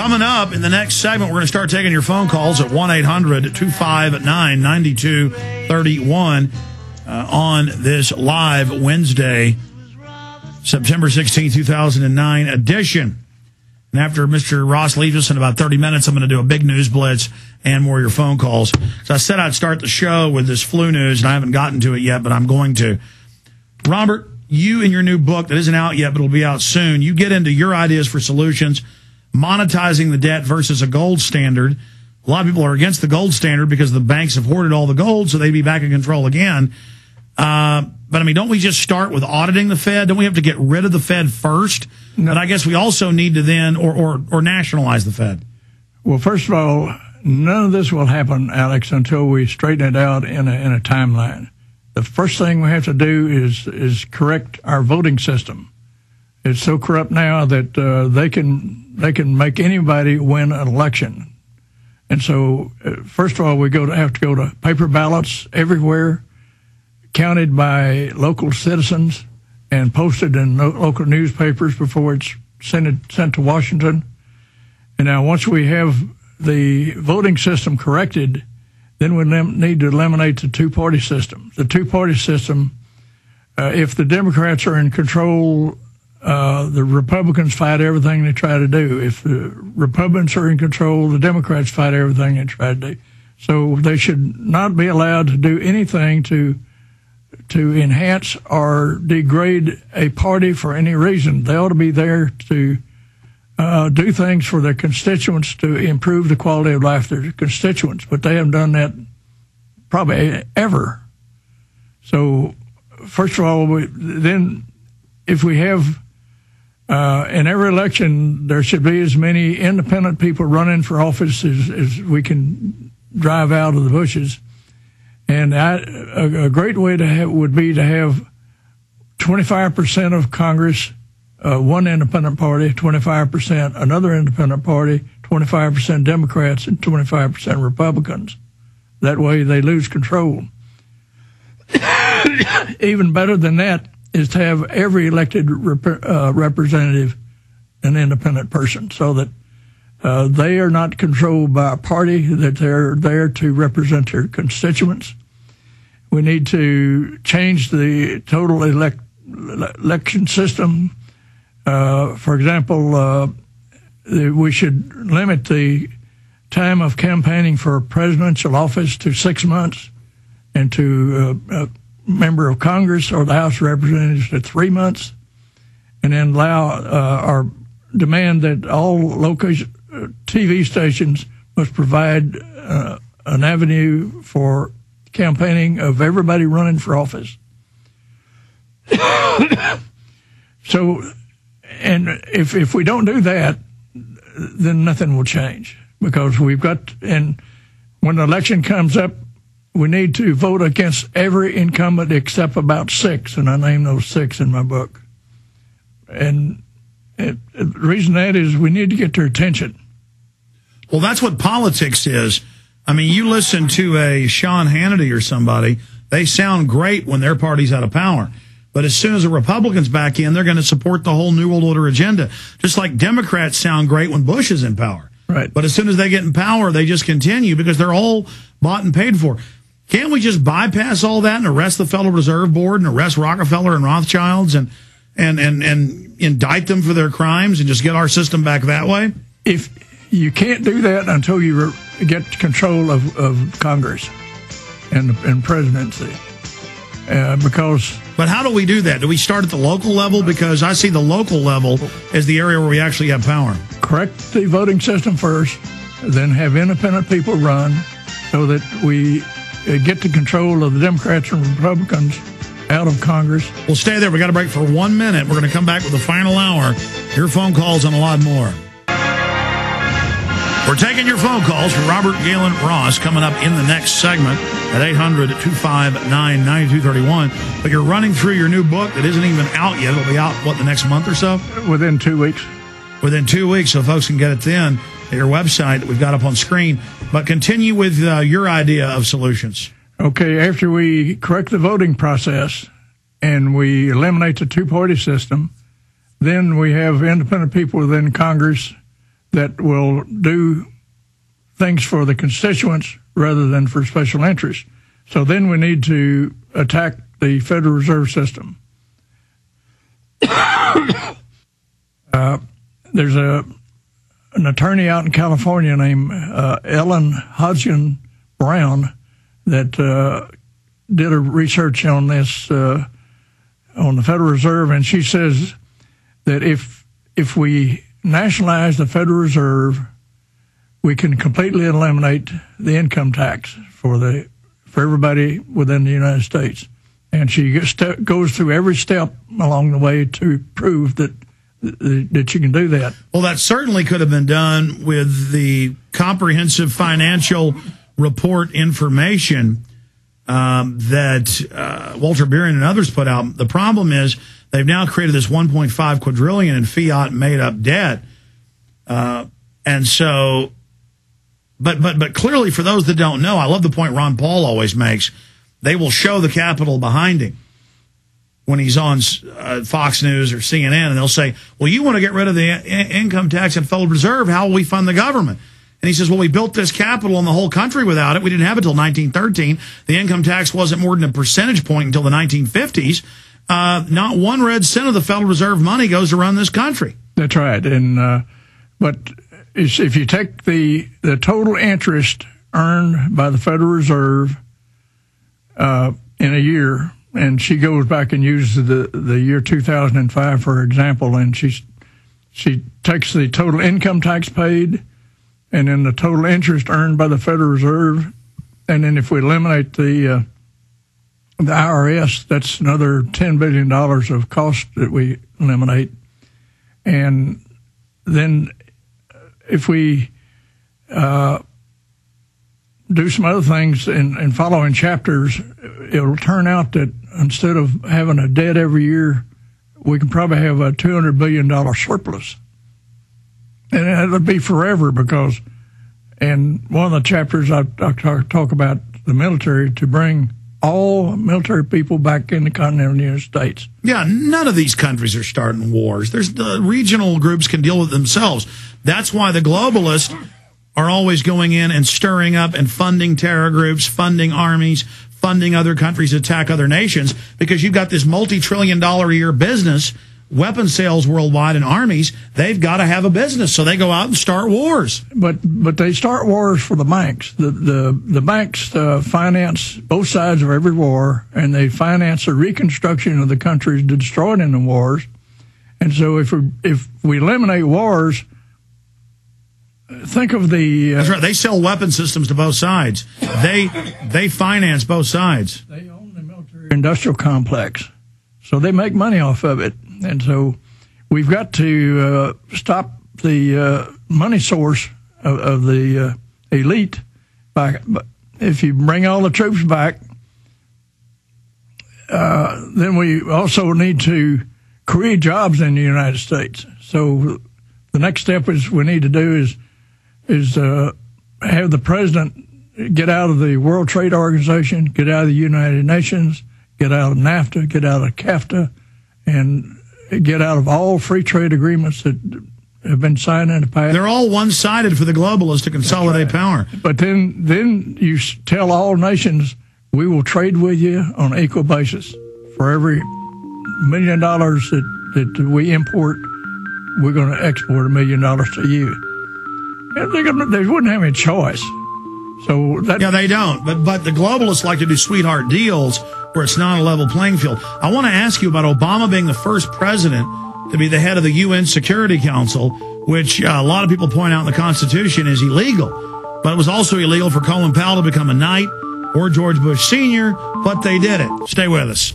Coming up in the next segment, we're going to start taking your phone calls at 1-800-259-9231 on this live Wednesday, September 16, 2009 edition. And after Mr. Ross leaves us in about 30 minutes, I'm going to do a big news blitz and more of your phone calls. So I said I'd start the show with this flu news, and I haven't gotten to it yet, but I'm going to. Robert, you in your new book that isn't out yet, but it'll be out soon, you get into your ideas for solutions, monetizing the debt versus a gold standard. A lot of people are against the gold standard because the banks have hoarded all the gold, so they'd be back in control again. But, I mean, don't we just start with auditing the Fed? Don't we have to get rid of the Fed first? No. But I guess we also need to then or nationalize the Fed. Well, first of all, none of this will happen, Alex, until we straighten it out in a timeline. The first thing we have to do is correct our voting system. It's so corrupt now that they can make anybody win an election. And so, first of all, we have to go to paper ballots everywhere, counted by local citizens and posted in local newspapers before it's sent to Washington. And now once we have the voting system corrected, then we need to eliminate the two-party system. The two-party system, if the Democrats are in control, the Republicans fight everything they try to do. If the Republicans are in control, the Democrats fight everything they try to do. So they should not be allowed to do anything to enhance or degrade a party for any reason. They ought to be there to do things for their constituents to improve the quality of life of their constituents, but they haven't done that probably ever. So, first of all, then if we have in every election, there should be as many independent people running for office as we can drive out of the bushes. And a great way to would be to have 25% of Congress, one independent party, 25% another independent party, 25% Democrats, and 25% Republicans. That way they lose control. Even better than that is to have every elected representative an independent person, so that they are not controlled by a party, that they're there to represent their constituents. We need to change the total election system. For example, we should limit the time of campaigning for presidential office to 6 months, and to a member of Congress or the House of Representatives to 3 months, and then allow or demand that all local TV stations must provide an avenue for campaigning of everybody running for office. So, and if we don't do that, then nothing will change, because we've got, and when the election comes up, we need to vote against every incumbent except about 6, and I name those 6 in my book. And the reason that is we need to get their attention. Well, that's what politics is. I mean, you listen to a Sean Hannity or somebody, they sound great when their party's out of power. But as soon as the Republicans back in, they're going to support the whole New World Order agenda. Just like Democrats sound great when Bush is in power. Right. But as soon as they get in power, they just continue because they're all bought and paid for. Can't we just bypass all that and arrest the Federal Reserve Board and arrest Rockefeller and Rothschilds and indict them for their crimes and just get our system back that way? If you can't do that until you get control of Congress and presidency, because. But how do we do that? Do we start at the local level? Because I see the local level as the area where we actually have power. Correct the voting system first, then have independent people run, so that we get the control of the Democrats and Republicans out of Congress. We'll stay there. We got a break for 1 minute. We're going to come back with the final hour. Your phone calls and a lot more. We're taking your phone calls from Robert Gaylon Ross coming up in the next segment at 800-259-9231. But you're running through your new book that isn't even out yet. It'll be out, what, the next month or so? Within 2 weeks. Within 2 weeks, so folks can get it then at your website that we've got up on screen. But continue with your idea of solutions. Okay, after we correct the voting process and we eliminate the two-party system, then we have independent people within Congress that will do things for the constituents rather than for special interests. So then we need to attack the Federal Reserve System. There's an attorney out in California named Ellen Hodgson Brown that did a research on this on the Federal Reserve, and she says that if we nationalize the Federal Reserve, we can completely eliminate the income tax for everybody within the United States. And she goes through every step along the way to prove that you can do that. Well, that certainly could have been done with the comprehensive financial report information that Walter Beering and others put out. The problem is they've now created this 1.5 quadrillion in fiat made-up debt. And so, but clearly for those that don't know, I love the point Ron Paul always makes, they will show the capital behind him when he's on Fox News or CNN, and they'll say, well, you want to get rid of the income tax and Federal Reserve, how will we fund the government? And he says, well, we built this capital in the whole country without it. We didn't have it until 1913. The income tax wasn't more than a percentage point until the 1950s. Not one red cent of the Federal Reserve money goes to run this country. That's right. And but if you take the total interest earned by the Federal Reserve in a year, and she goes back and uses the year 2005 for example, and she takes the total income tax paid, and then the total interest earned by the Federal Reserve, and then if we eliminate the IRS, that's another $10 billion of cost that we eliminate. And then if we do some other things in following chapters, it'll turn out that instead of having a debt every year, we can probably have a $200 billion surplus. And it'll be forever because, in one of the chapters I talk about the military, to bring all military people back in the continental United States. Yeah, none of these countries are starting wars. The regional groups can deal with themselves. That's why the globalists are always going in and stirring up and funding terror groups, funding armies, funding other countries to attack other nations, because you've got this multi-trillion-dollar-a-year business, weapons sales worldwide, and armies. They've got to have a business, so they go out and start wars. But they start wars for the banks. The banks finance both sides of every war, and they finance the reconstruction of the countries destroyed in the wars. And so if we eliminate wars, think of the... That's right. They sell weapon systems to both sides. They finance both sides. They own the military-industrial complex, so they make money off of it. And so we've got to stop the money source of the elite. If you bring all the troops back, then we also need to create jobs in the United States. So the next step we need to do is have the president get out of the World Trade Organization, get out of the United Nations, get out of NAFTA, get out of CAFTA, and get out of all free trade agreements that have been signed in the past. They're all one-sided for the globalists to consolidate power. But then you tell all nations, we will trade with you on an equal basis. For every $1 million that we import, we're going to export $1 million to you. They wouldn't have any choice. So yeah, they don't. But the globalists like to do sweetheart deals where it's not a level playing field. I want to ask you about Obama being the first president to be the head of the UN Security Council, which a lot of people point out in the Constitution is illegal. But it was also illegal for Colin Powell to become a knight or George Bush Sr., but they did it. Stay with us.